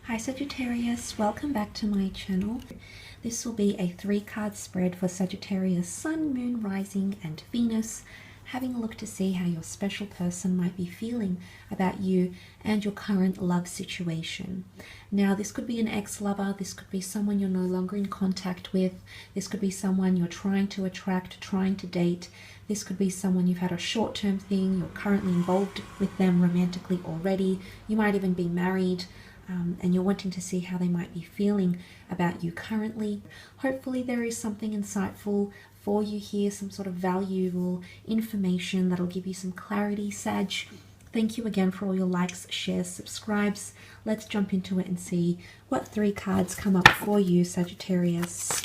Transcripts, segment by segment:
Hi Sagittarius, welcome back to my channel. This will be a 3-card spread for Sagittarius Sun, Moon, Rising and Venus, having a look to see how your special person might be feeling about you and your current love situation. Now this could be an ex-lover, this could be someone you're no longer in contact with, this could be someone you're trying to attract, trying to date, this could be someone you've had a short-term thing, you're currently involved with them romantically already, you might even be married. And you're wanting to see how they might be feeling about you currently. Hopefully there is something insightful for you here, some sort of valuable information that'll give you some clarity, Sag. Thank you again for all your likes, shares, subscribes. Let's jump into it and see what 3 cards come up for you, Sagittarius,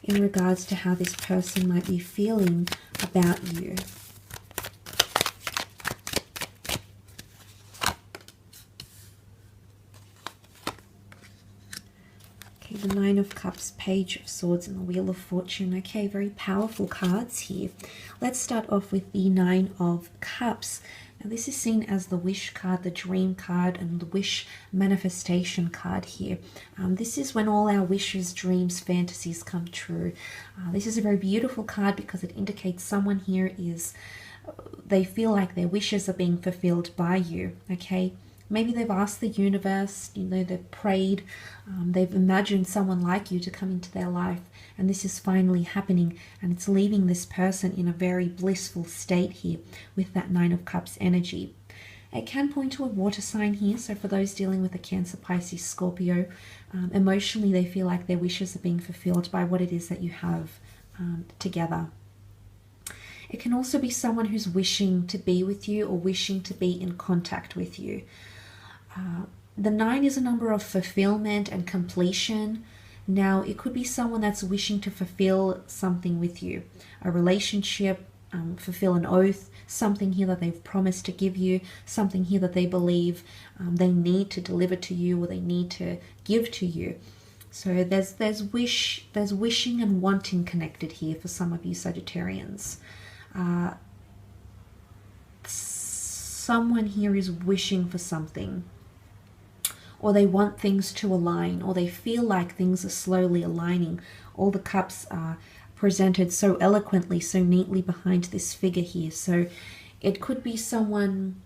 in regards to how this person might be feeling about you. The 9 of Cups, Page of Swords and the Wheel of Fortune. Okay, very powerful cards here. Let's start off with the 9 of Cups. Now this is seen as the wish card, the dream card, and the wish manifestation card here. This is when all our wishes, dreams, fantasies come true. This is a very beautiful card because it indicates someone here they feel like their wishes are being fulfilled by you, okay? Maybe they've asked the universe, they've prayed, they've imagined someone like you to come into their life, and this is finally happening, and it's leaving this person in a very blissful state here with that 9 of Cups energy. It can point to a water sign here, so for those dealing with a Cancer, Pisces, Scorpio, emotionally they feel like their wishes are being fulfilled by what it is that you have together. It can also be someone who's wishing to be with you or wishing to be in contact with you. The 9 is a number of fulfillment and completion. Now, it could be someone that's wishing to fulfill something with you, a relationship, fulfill an oath, something here that they've promised to give you, something here that they believe they need to deliver to you or they need to give to you. So there's wishing and wanting connected here for some of you Sagittarians. Someone here is wishing for something, or they want things to align, or they feel like things are slowly aligning. All the cups are presented so eloquently, so neatly behind this figure here. So it could be someone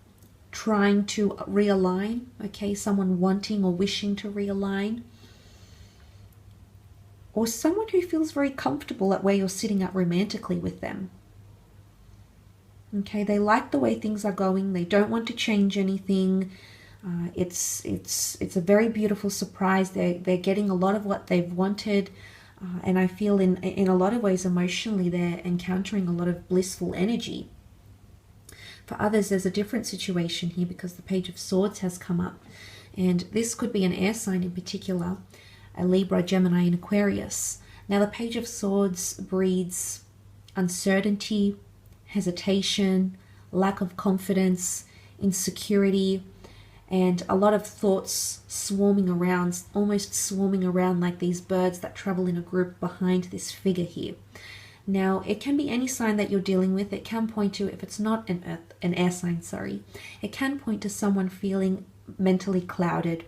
trying to realign, okay, someone wanting or wishing to realign, or someone who feels very comfortable at where you're sitting at romantically with them. Okay, they like the way things are going. They don't want to change anything. It's a very beautiful surprise. They're getting a lot of what they've wanted, and I feel in a lot of ways emotionally they're encountering a lot of blissful energy. For others, there's a different situation here because the Page of Swords has come up, and this could be an air sign in particular, a Libra, Gemini, and Aquarius. Now, the Page of Swords breeds uncertainty, hesitation, lack of confidence, insecurity, and a lot of thoughts swarming around, almost swarming around like these birds that travel in a group behind this figure here. Now, it can be any sign that you're dealing with. It can point to, if it's not an air sign, sorry, it can point to someone feeling mentally clouded,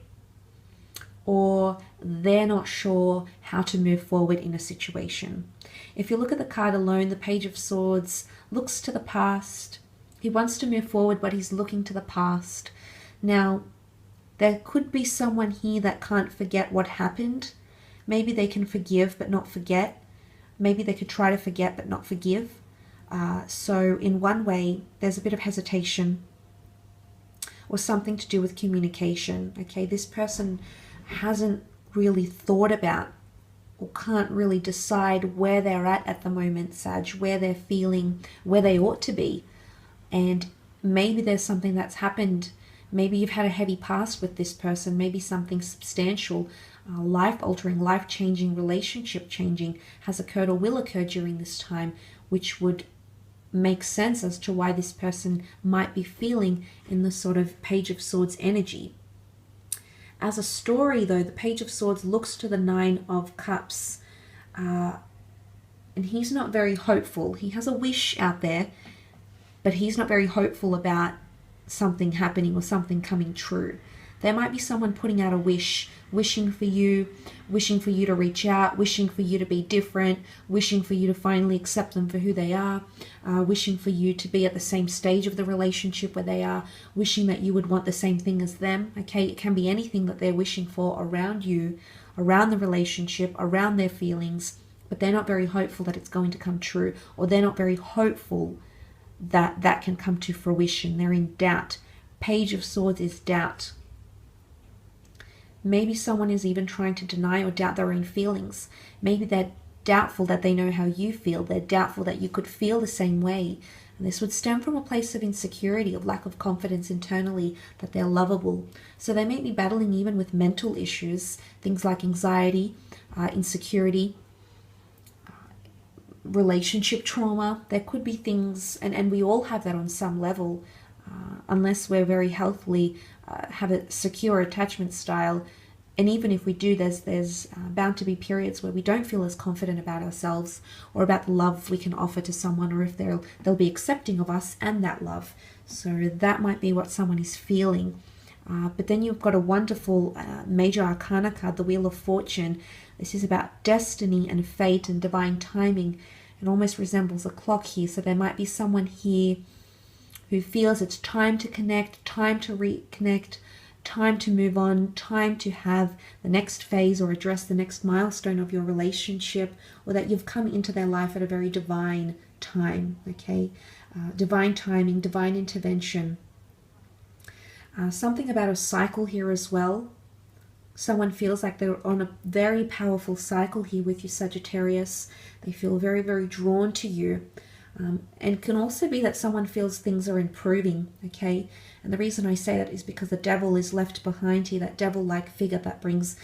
or they're not sure how to move forward in a situation. If you look at the card alone, the Page of Swords looks to the past. He wants to move forward, but he's looking to the past. Now, there could be someone here that can't forget what happened. Maybe they can forgive but not forget. Maybe they could try to forget but not forgive. So in one way, there's a bit of hesitation or something to do with communication. Okay, this person hasn't really thought about or can't really decide where they're at the moment, Sag, where they're feeling, where they ought to be. And maybe there's something that's happened. Maybe you've had a heavy past with this person, maybe something substantial, life-altering, life-changing, relationship-changing has occurred or will occur during this time, which would make sense as to why this person might be feeling in the sort of Page of Swords energy. As a story, though, the Page of Swords looks to the 9 of Cups, and he's not very hopeful. He has a wish out there, but he's not very hopeful about something happening or something coming true. There might be someone putting out a wish, wishing for you to reach out, wishing for you to be different, wishing for you to finally accept them for who they are, wishing for you to be at the same stage of the relationship where they are, wishing that you would want the same thing as them. Okay, it can be anything that they're wishing for around you, around the relationship, around their feelings, but they're not very hopeful that it's going to come true, or they're not very hopeful that that can come to fruition. They're in doubt. Page of Swords is doubt. Maybe someone is even trying to deny or doubt their own feelings. Maybe they're doubtful that they know how you feel. They're doubtful that you could feel the same way. And this would stem from a place of insecurity, of lack of confidence internally, that they're lovable. So they may be battling even with mental issues, things like anxiety, insecurity, relationship trauma. There could be things, and we all have that on some level, unless we're very healthily have a secure attachment style. And even if we do, there's bound to be periods where we don't feel as confident about ourselves or about the love we can offer to someone, or if they'll be accepting of us and that love. So that might be what someone is feeling. But then you've got a wonderful major arcana card, the Wheel of Fortune. This is about destiny and fate and divine timing. It almost resembles a clock here. So there might be someone here who feels it's time to connect, time to reconnect, time to move on, time to have the next phase or address the next milestone of your relationship, or that you've come into their life at a very divine time, okay? Divine timing, divine intervention. Something about a cycle here as well. Someone feels like they're on a very powerful cycle here with you, Sagittarius. They feel very, very drawn to you. And it can also be that someone feels things are improving, okay? And the reason I say that is because the devil is left behind here, that devil-like figure that brings,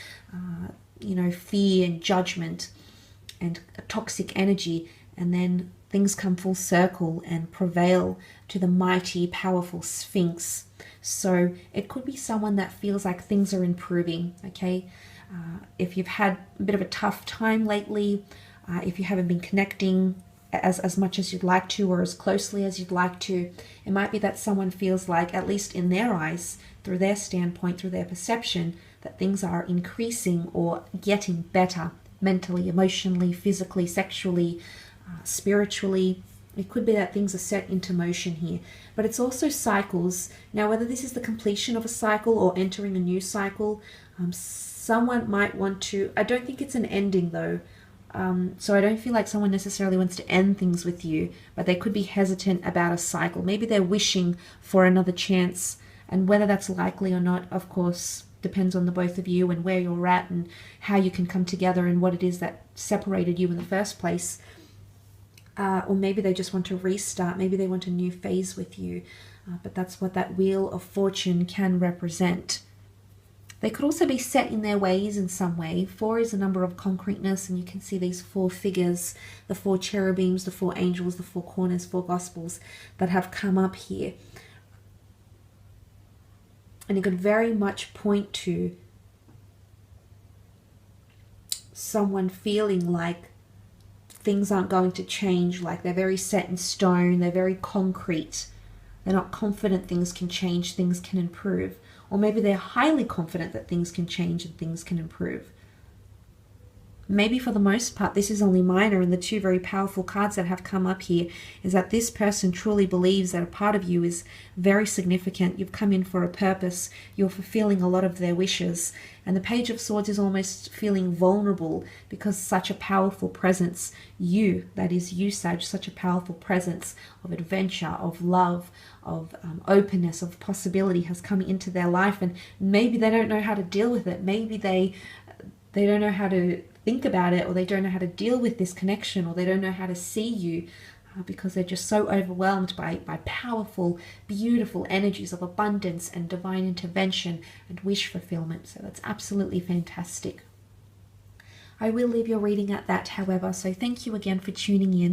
fear and judgment and a toxic energy. And then things come full circle and prevail to the mighty, powerful Sphinx. So it could be someone that feels like things are improving, okay? If you've had a bit of a tough time lately, if you haven't been connecting as much as you'd like to, or as closely as you'd like to, it might be that someone feels like, at least in their eyes, through their standpoint, through their perception, that things are increasing or getting better mentally, emotionally, physically, sexually, spiritually. It could be that things are set into motion here, but it's also cycles. Now, whether this is the completion of a cycle or entering a new cycle, someone might want to, I don't think it's an ending though. So I don't feel like someone necessarily wants to end things with you, but they could be hesitant about a cycle. Maybe they're wishing for another chance, and whether that's likely or not, of course, depends on the both of you and where you're at and how you can come together and what it is that separated you in the first place. Or maybe they just want to restart. Maybe they want a new phase with you. But that's what that Wheel of Fortune can represent. They could also be set in their ways in some way. 4 is a number of concreteness, and you can see these 4 figures, the 4 cherubims, the 4 angels, the 4 corners, 4 gospels that have come up here. And it could very much point to someone feeling like things aren't going to change, like they're very set in stone, they're very concrete. They're not confident things can change, things can improve. Or maybe they're highly confident that things can change and things can improve. Maybe for the most part, this is only minor, and the 2 very powerful cards that have come up here is that this person truly believes that a part of you is very significant. You've come in for a purpose. You're fulfilling a lot of their wishes. And the Page of Swords is almost feeling vulnerable because such a powerful presence, you, that is you, Sag, such a powerful presence of adventure, of love, of openness, of possibility has come into their life, and maybe they don't know how to deal with it. Maybe they don't know how to think about it, or they don't know how to deal with this connection, or they don't know how to see you because they're just so overwhelmed by powerful, beautiful energies of abundance and divine intervention and wish fulfillment. So that's absolutely fantastic. I will leave your reading at that, however, so thank you again for tuning in.